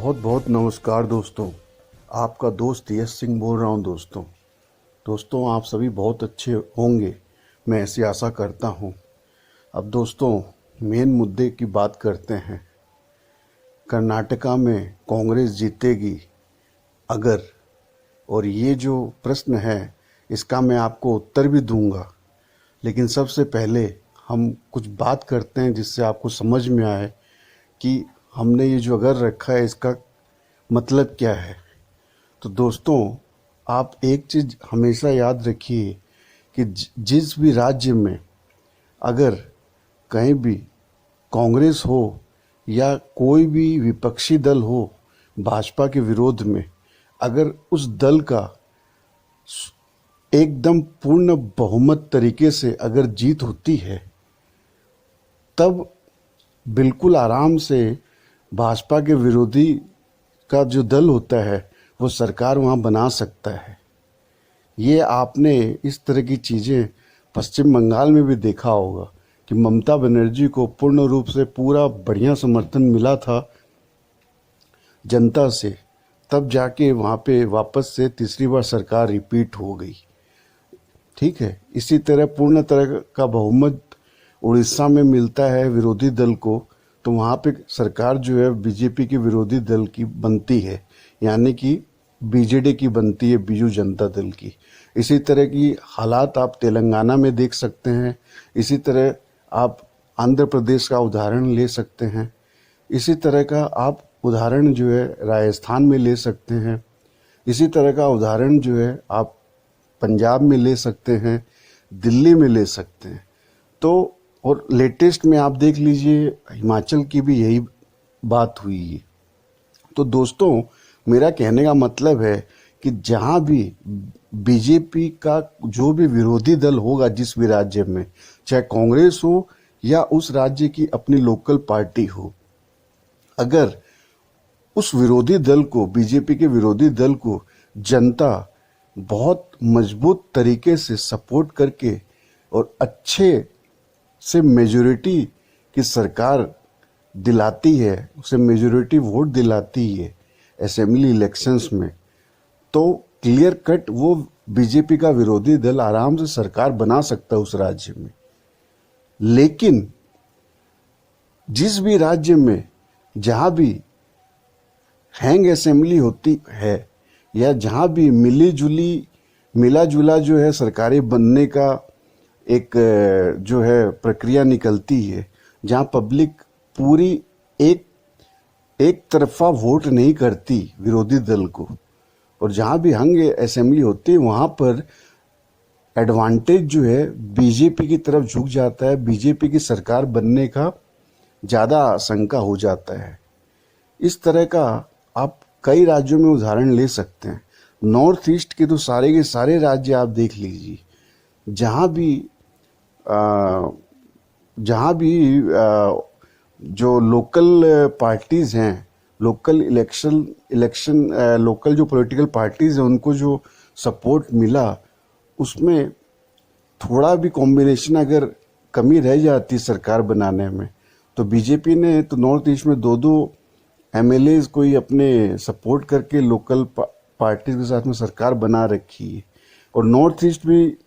बहुत बहुत नमस्कार दोस्तों। आपका दोस्त यश सिंह बोल रहा हूं। दोस्तों आप सभी बहुत अच्छे होंगे, मैं ऐसी आशा करता हूं। अब दोस्तों मेन मुद्दे की बात करते हैं। कर्नाटका में कांग्रेस जीतेगी अगर, और ये जो प्रश्न है इसका मैं आपको उत्तर भी दूंगा, लेकिन सबसे पहले हम कुछ बात करते हैं जिससे आपको समझ में आए कि हमने ये जो अगर रखा है इसका मतलब क्या है। तो दोस्तों आप एक चीज़ हमेशा याद रखिए कि जिस भी राज्य में अगर कहीं भी कांग्रेस हो या कोई भी विपक्षी दल हो भाजपा के विरोध में, अगर उस दल का एकदम पूर्ण बहुमत तरीके से अगर जीत होती है, तब बिल्कुल आराम से भाजपा के विरोधी का जो दल होता है वो सरकार वहाँ बना सकता है। ये आपने इस तरह की चीज़ें पश्चिम बंगाल में भी देखा होगा कि ममता बनर्जी को पूर्ण रूप से पूरा बढ़िया समर्थन मिला था जनता से, तब जाके वहाँ पे वापस से तीसरी बार सरकार रिपीट हो गई। ठीक है, इसी तरह पूर्ण तरह का बहुमत उड़ीसा में मिलता है विरोधी दल को, तो वहाँ पे सरकार जो है बीजेपी के विरोधी दल की बनती है, यानी कि बीजेडी की बनती है, बीजू जनता दल की। इसी तरह की हालात आप तेलंगाना में देख सकते हैं, इसी तरह आप आंध्र प्रदेश का उदाहरण ले सकते हैं, इसी तरह का आप उदाहरण जो है राजस्थान में ले सकते हैं, इसी तरह का उदाहरण जो है आप पंजाब में ले सकते हैं, दिल्ली में ले सकते हैं। तो और लेटेस्ट में आप देख लीजिए हिमाचल की भी यही बात हुई है। तो दोस्तों मेरा कहने का मतलब है कि जहाँ भी बीजेपी का जो भी विरोधी दल होगा जिस भी राज्य में, चाहे कांग्रेस हो या उस राज्य की अपनी लोकल पार्टी हो, अगर उस विरोधी दल को, बीजेपी के विरोधी दल को जनता बहुत मजबूत तरीके से सपोर्ट करके और अच्छे से मेजॉरिटी की सरकार दिलाती है, उसे मेजॉरिटी वोट दिलाती है असेंबली इलेक्शंस में, तो क्लियर कट वो बीजेपी का विरोधी दल आराम से सरकार बना सकता है उस राज्य में। लेकिन जिस भी राज्य में जहां भी हैंग असेंबली होती है या जहां भी मिला जुला जो है सरकारें बनने का एक जो है प्रक्रिया निकलती है, जहां पब्लिक पूरी एक तरफा वोट नहीं करती विरोधी दल को, और जहां भी हंग असेंबली होती है वहां पर एडवांटेज जो है बीजेपी की तरफ झुक जाता है, बीजेपी की सरकार बनने का ज़्यादा आशंका हो जाता है। इस तरह का आप कई राज्यों में उदाहरण ले सकते हैं। नॉर्थ ईस्ट के तो सारे के सारे राज्य आप देख लीजिए, जहाँ भी जो लोकल पार्टीज़ हैं, लोकल जो पॉलिटिकल पार्टीज़ हैं, उनको जो सपोर्ट मिला उसमें थोड़ा भी कॉम्बिनेशन अगर कमी रह जाती सरकार बनाने में, तो बीजेपी ने तो नॉर्थ ईस्ट में दो एमएलएज कोई अपने सपोर्ट करके लोकल पार्टीज के साथ में सरकार बना रखी है। और नॉर्थ ईस्ट भी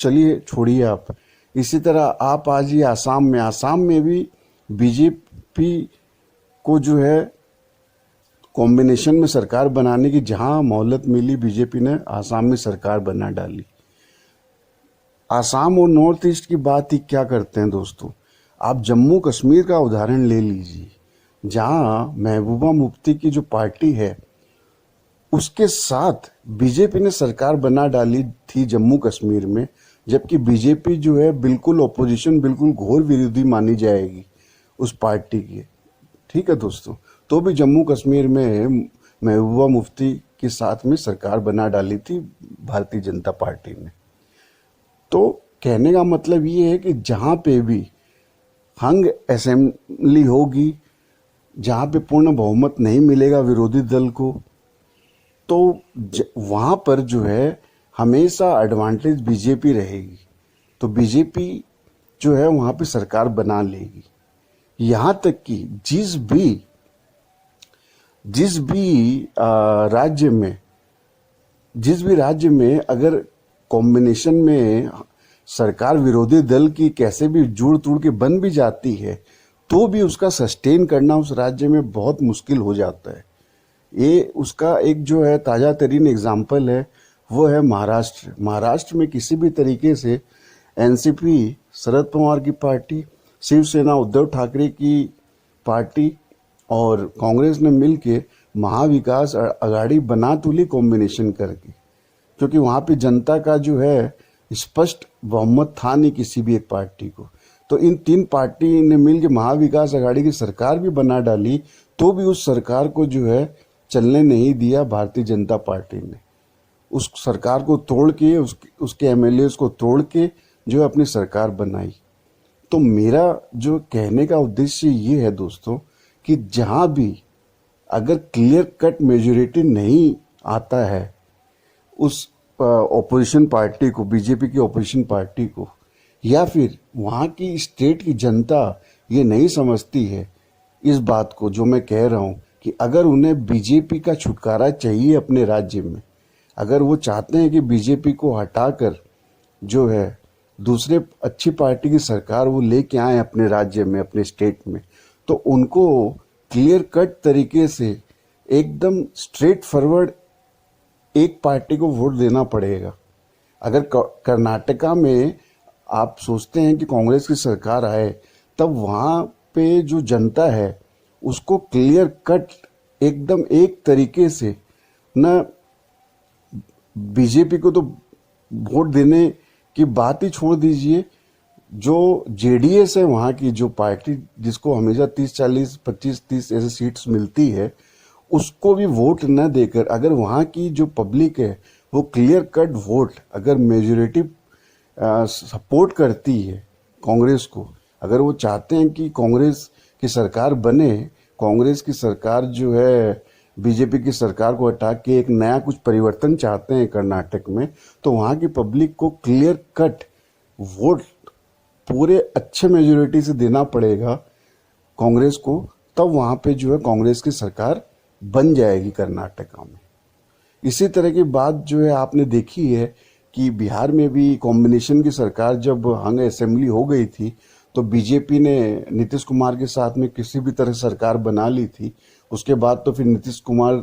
चलिए छोड़िए आप, इसी तरह आप आ जाइए आसाम में भी बीजेपी को जो है कॉम्बिनेशन में सरकार बनाने की जहां मोहलत मिली, बीजेपी ने आसाम में सरकार बना डाली। आसाम और नॉर्थ ईस्ट की बात ही क्या करते हैं दोस्तों, आप जम्मू कश्मीर का उदाहरण ले लीजिए, जहां महबूबा मुफ्ती की जो पार्टी है उसके साथ बीजेपी ने सरकार बना डाली थी जम्मू कश्मीर में, जबकि बीजेपी जो है बिल्कुल ऑपोजिशन, बिल्कुल घोर विरोधी मानी जाएगी उस पार्टी की। ठीक है दोस्तों, तो भी जम्मू कश्मीर में महबूबा मुफ्ती के साथ में सरकार बना डाली थी भारतीय जनता पार्टी ने। तो कहने का मतलब ये है कि जहाँ पे भी हंग असेंबली होगी, जहाँ पे पूर्ण बहुमत नहीं मिलेगा विरोधी दल को, तो वहाँ पर जो है हमेशा एडवांटेज बीजेपी रहेगी, तो बीजेपी जो है वहाँ पे सरकार बना लेगी। यहाँ तक कि जिस भी जिस भी राज्य में जिस भी राज्य में अगर कॉम्बिनेशन में सरकार विरोधी दल की कैसे भी जुड़ तुड़ के बन भी जाती है, तो भी उसका सस्टेन करना उस राज्य में बहुत मुश्किल हो जाता है। ये उसका एक जो है ताज़ा तरीन एग्जाम्पल है, वो है महाराष्ट्र। महाराष्ट्र में किसी भी तरीके से एनसीपी, शरद पवार की पार्टी, शिवसेना उद्धव ठाकरे की पार्टी और कांग्रेस ने मिलके महाविकास अघाड़ी बना तुली कॉम्बिनेशन करके, क्योंकि वहाँ पे जनता का जो है स्पष्ट बहुमत था नहीं किसी भी एक पार्टी को। तो इन तीन पार्टी ने मिलकर महाविकास अघाड़ी की सरकार भी बना डाली, तो भी उस सरकार को जो है चलने नहीं दिया भारतीय जनता पार्टी ने। उस सरकार को तोड़ के उसके एमएलए को तोड़ के जो अपनी सरकार बनाई। तो मेरा जो कहने का उद्देश्य ये है दोस्तों, कि जहां भी अगर क्लियर कट मेजोरिटी नहीं आता है उस ऑपोजिशन पार्टी को, बीजेपी की ऑपोजिशन पार्टी को, या फिर वहाँ की स्टेट की जनता ये नहीं समझती है इस बात को जो मैं कह रहा हूँ, कि अगर उन्हें बीजेपी का छुटकारा चाहिए अपने राज्य में, अगर वो चाहते हैं कि बीजेपी को हटाकर जो है दूसरे अच्छी पार्टी की सरकार वो लेके आए अपने राज्य में, अपने स्टेट में, तो उनको क्लियर कट तरीके से एकदम स्ट्रेट फॉरवर्ड एक पार्टी को वोट देना पड़ेगा। अगर कर्नाटका में आप सोचते हैं कि कांग्रेस की सरकार आए, तब वहाँ पे जो जनता है उसको क्लियर कट एकदम एक तरीके से न बीजेपी को तो वोट देने की बात ही छोड़ दीजिए, जो जेडीएस है वहाँ की जो पार्टी जिसको हमेशा 30-40, 25-30 ऐसे सीट्स मिलती है, उसको भी वोट न देकर अगर वहाँ की जो पब्लिक है वो क्लियर कट वोट अगर मेजोरिटी सपोर्ट करती है कांग्रेस को, अगर वो चाहते हैं कि कांग्रेस की सरकार बने, कांग्रेस की सरकार जो है बीजेपी की सरकार को हटा के एक नया कुछ परिवर्तन चाहते हैं कर्नाटक में, तो वहाँ की पब्लिक को क्लियर कट वोट पूरे अच्छे मेजोरिटी से देना पड़ेगा कांग्रेस को, तब वहाँ पे जो है कांग्रेस की सरकार बन जाएगी कर्नाटका में। इसी तरह की बात जो है आपने देखी है कि बिहार में भी कॉम्बिनेशन की सरकार जब हंग असेंबली हो गई थी, तो बीजेपी ने नीतीश कुमार के साथ में किसी भी तरह सरकार बना ली थी। उसके बाद तो फिर नीतीश कुमार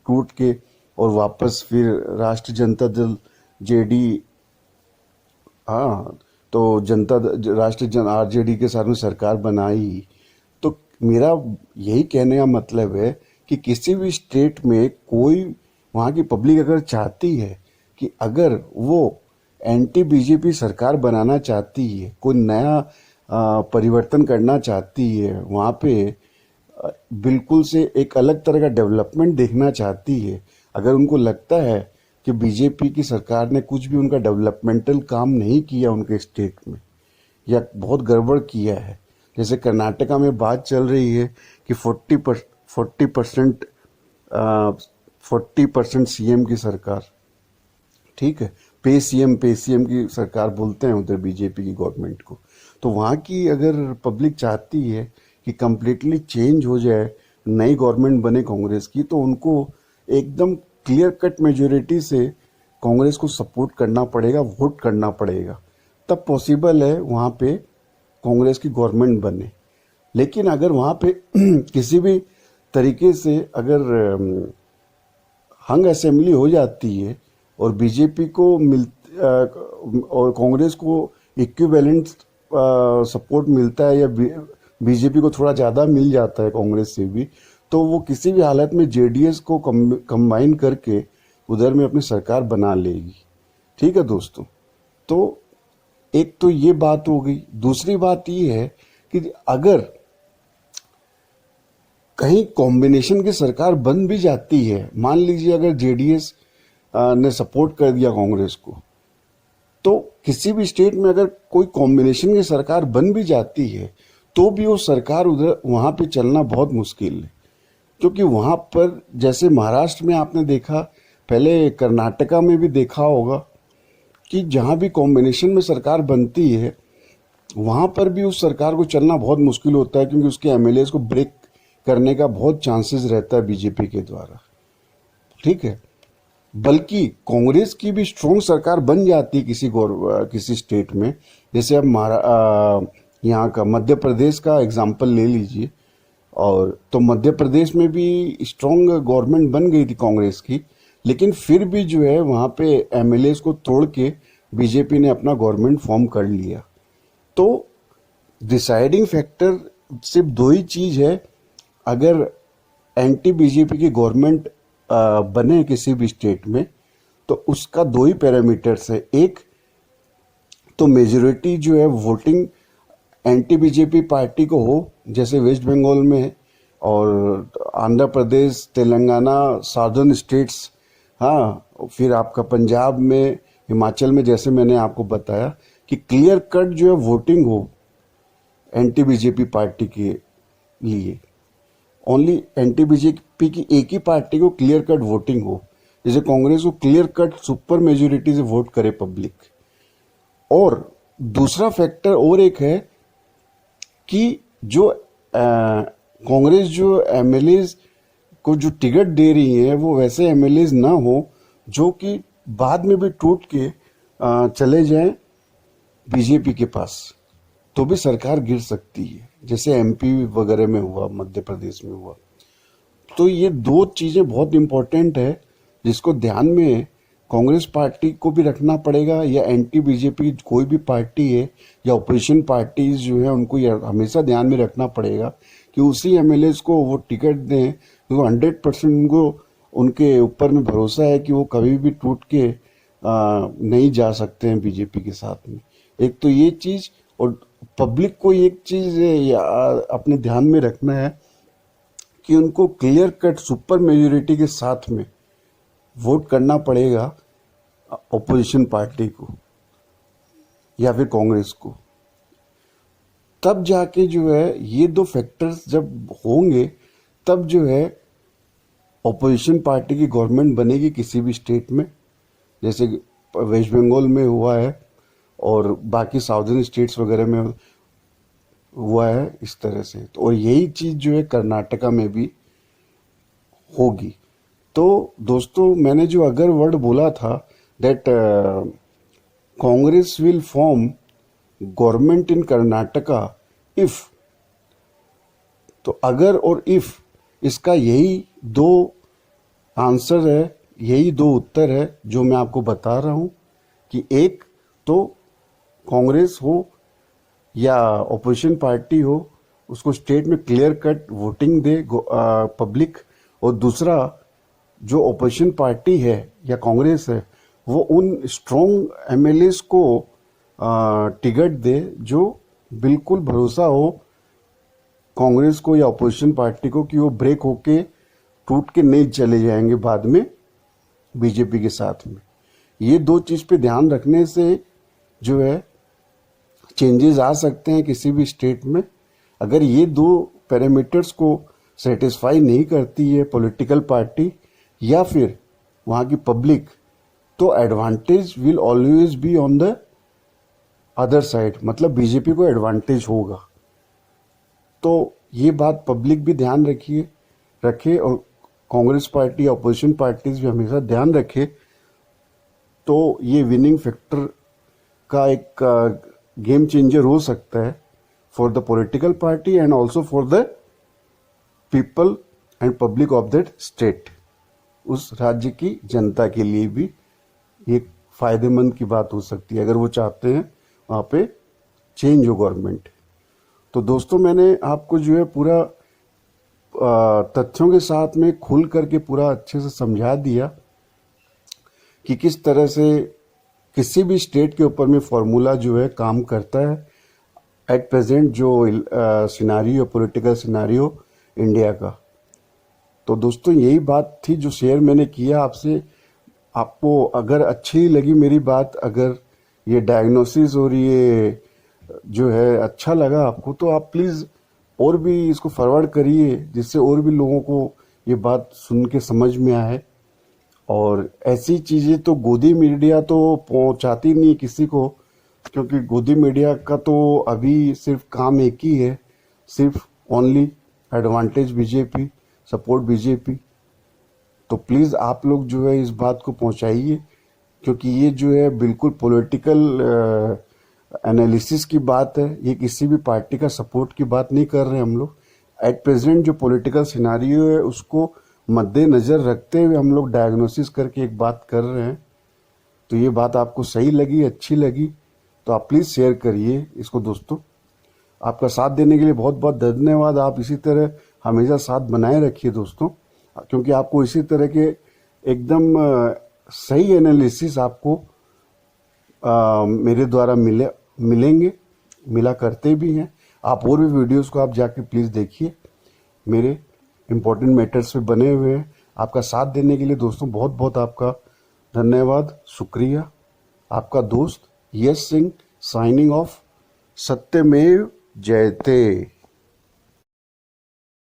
टूट के और वापस फिर राष्ट्रीय जनता दल जेडी, हाँ, तो राष्ट्रीय आरजेडी के साथ में सरकार बनाई। तो मेरा यही कहने का मतलब है कि किसी भी स्टेट में कोई वहाँ की पब्लिक अगर चाहती है कि अगर वो एंटी बीजेपी सरकार बनाना चाहती है, कोई नया परिवर्तन करना चाहती है, वहाँ पे बिल्कुल से एक अलग तरह का डेवलपमेंट देखना चाहती है, अगर उनको लगता है कि बीजेपी की सरकार ने कुछ भी उनका डेवलपमेंटल काम नहीं किया उनके स्टेट में या बहुत गड़बड़ किया है, जैसे कर्नाटका में बात चल रही है कि 40% सीएम की सरकार, ठीक है, पे सीएम की सरकार बोलते हैं उधर बीजेपी की गवर्नमेंट को। तो वहाँ की अगर पब्लिक चाहती है कि कम्प्लीटली चेंज हो जाए, नई गवर्नमेंट बने कांग्रेस की, तो उनको एकदम क्लियर कट मेजोरिटी से कांग्रेस को सपोर्ट करना पड़ेगा, वोट करना पड़ेगा, तब पॉसिबल है वहाँ पे कांग्रेस की गवर्नमेंट बने। लेकिन अगर वहाँ पे किसी भी तरीके से अगर हंग असेंबली हो जाती है और बीजेपी को और कांग्रेस को इक्विवेलेंट सपोर्ट मिलता है या बीजेपी को थोड़ा ज़्यादा मिल जाता है कांग्रेस से भी, तो वो किसी भी हालत में जेडीएस को कंबाइन करके उधर में अपनी सरकार बना लेगी। ठीक है दोस्तों, तो एक तो ये बात हो गई। दूसरी बात ये है कि अगर कहीं कॉम्बिनेशन की सरकार बन भी जाती है, मान लीजिए अगर जेडीएस ने सपोर्ट कर दिया कांग्रेस को, तो किसी भी स्टेट में अगर कोई कॉम्बिनेशन की सरकार बन भी जाती है, तो भी वो सरकार उधर वहाँ पे चलना बहुत मुश्किल है, क्योंकि वहाँ पर जैसे महाराष्ट्र में आपने देखा, पहले कर्नाटका में भी देखा होगा कि जहाँ भी कॉम्बिनेशन में सरकार बनती है वहाँ पर भी उस सरकार को चलना बहुत मुश्किल होता है, क्योंकि उसके एमएलए को ब्रेक करने का बहुत चांसेस रहता है बीजेपी के द्वारा, ठीक है। बल्कि कांग्रेस की भी स्ट्रॉन्ग सरकार बन जाती है किसी स्टेट में। जैसे अब यहाँ का मध्य प्रदेश का एग्जांपल ले लीजिए, और तो मध्य प्रदेश में भी स्ट्रॉन्ग गवर्नमेंट बन गई थी कांग्रेस की, लेकिन फिर भी जो है वहाँ पे एमएलएस को तोड़ के बीजेपी ने अपना गवर्नमेंट फॉर्म कर लिया। तो डिसाइडिंग फैक्टर सिर्फ दो ही चीज है। अगर एंटी बीजेपी की गवर्नमेंट बने किसी भी स्टेट में, तो उसका दो ही पैरामीटर्स है। एक तो मेजोरिटी जो है वोटिंग एंटी बीजेपी पार्टी को हो, जैसे वेस्ट बंगाल में और आंध्र प्रदेश, तेलंगाना, साउदर्न स्टेट्स, हाँ, फिर आपका पंजाब में, हिमाचल में, जैसे मैंने आपको बताया कि क्लियर कट जो है वोटिंग हो एंटी बीजेपी पार्टी के लिए। ओनली एंटी बीजेपी की एक ही पार्टी को क्लियर कट वोटिंग हो, जैसे कांग्रेस को क्लियर कट सुपर मेजोरिटी से वोट करे पब्लिक। और दूसरा फैक्टर और एक है कि जो कांग्रेस जो एमएलए को जो टिकट दे रही है वो वैसे एमएलए ना हो जो कि बाद में भी टूट के चले जाएं बीजेपी के पास, तो भी सरकार गिर सकती है, जैसे एमपी वगैरह में हुआ, मध्य प्रदेश में हुआ। तो ये दो चीजें बहुत इंपॉर्टेंट है जिसको ध्यान में कांग्रेस पार्टी को भी रखना पड़ेगा, या एंटी बीजेपी कोई भी पार्टी है या ओपोजिशन पार्टीज जो है उनको हमेशा ध्यान में रखना पड़ेगा कि उसी एमएलए को वो टिकट दें तो 100% उनको उनके ऊपर में भरोसा है कि वो कभी भी टूट के नहीं जा सकते हैं बीजेपी के साथ में। एक तो ये चीज, और पब्लिक को एक चीज अपने ध्यान में रखना है कि उनको क्लियर कट सुपर मेजोरिटी के साथ में वोट करना पड़ेगा ओपोजिशन पार्टी को या फिर कांग्रेस को। तब जाके जो है ये दो फैक्टर्स जब होंगे, तब जो है ओपोजिशन पार्टी की गवर्नमेंट बनेगी किसी भी स्टेट में, जैसे वेस्ट बंगाल में हुआ है और बाकी साउदर्न स्टेट्स वगैरह में हुआ है इस तरह से। तो और यही चीज जो है कर्नाटका में भी होगी। तो दोस्तों, मैंने जो अगर वर्ड बोला था that Congress will form government in Karnataka if, तो अगर और इफ, इसका यही दो आंसर है, यही दो उत्तर है जो मैं आपको बता रहा हूं कि एक तो कांग्रेस हो या ओपोजिशन पार्टी हो, उसको स्टेट में क्लियर कट वोटिंग दे पब्लिक, और दूसरा जो ओपोजिशन पार्टी है या कांग्रेस है वो उन स्ट्रॉन्ग एमएलएस को टिकट दे जो बिल्कुल भरोसा हो कांग्रेस को या ओपोजिशन पार्टी को कि वो ब्रेक होके टूट के नहीं चले जाएंगे बाद में बीजेपी के साथ में। ये दो चीज पे ध्यान रखने से जो है चेंजेस आ सकते हैं किसी भी स्टेट में। अगर ये दो पैरामीटर्स को सेटिस्फाई नहीं करती है पॉलिटिकल पार्टी या फिर वहां की पब्लिक, तो advantage will always be on the other side, मतलब बीजेपी को एडवांटेज होगा। तो ये बात पब्लिक भी ध्यान रखे और कांग्रेस पार्टी या अपोजिशन पार्टीज भी हमेशा ध्यान रखे, तो ये विनिंग फैक्टर का एक गेम चेंजर हो सकता है for the political party and also for the people and public of that state. उस राज्य की जनता के लिए भी एक फायदेमंद की बात हो सकती है अगर वो चाहते हैं वहां पे चेंज हो गवर्नमेंट। तो दोस्तों, मैंने आपको जो है पूरा तथ्यों के साथ में खुल करके पूरा अच्छे से समझा दिया कि किस तरह से किसी भी स्टेट के ऊपर में फॉर्मूला जो है काम करता है एट प्रेजेंट जो सिनारियो, पॉलिटिकल सिनारियो इंडिया का। तो दोस्तों, यही बात थी जो शेयर मैंने किया आपसे। आपको अगर अच्छी लगी मेरी बात, अगर ये डायग्नोसिस और ये जो है अच्छा लगा आपको, तो आप प्लीज़ और भी इसको फॉरवर्ड करिए जिससे और भी लोगों को ये बात सुन के समझ में आए। और ऐसी चीज़ें तो गोदी मीडिया तो पहुंचाती नहीं किसी को, क्योंकि गोदी मीडिया का तो अभी सिर्फ काम एक ही है, सिर्फ only advantage BJP, support BJP. तो प्लीज़ आप लोग जो है इस बात को पहुंचाइए, क्योंकि ये जो है बिल्कुल पॉलिटिकल एनालिसिस की बात है, ये किसी भी पार्टी का सपोर्ट की बात नहीं कर रहे हैं हम लोग। एट प्रेजेंट जो पॉलिटिकल सिनारियो है उसको मद्देनज़र रखते हुए हम लोग डायग्नोसिस करके एक बात कर रहे हैं। तो ये बात आपको सही लगी, अच्छी लगी, तो आप प्लीज़ शेयर करिए इसको दोस्तों। आपका साथ देने के लिए बहुत बहुत धन्यवाद। आप इसी तरह हमेशा साथ बनाए रखिए दोस्तों, क्योंकि आपको इसी तरह के एकदम सही एनालिसिस आपको मेरे द्वारा मिलेंगे, मिला करते भी हैं। आप और भी वीडियोस को आप जाके प्लीज़ देखिए, मेरे इम्पोर्टेंट मैटर्स पे बने हुए हैं। आपका साथ देने के लिए दोस्तों बहुत बहुत आपका धन्यवाद, शुक्रिया। आपका दोस्त यश सिंह साइनिंग ऑफ। सत्यमेव जयते।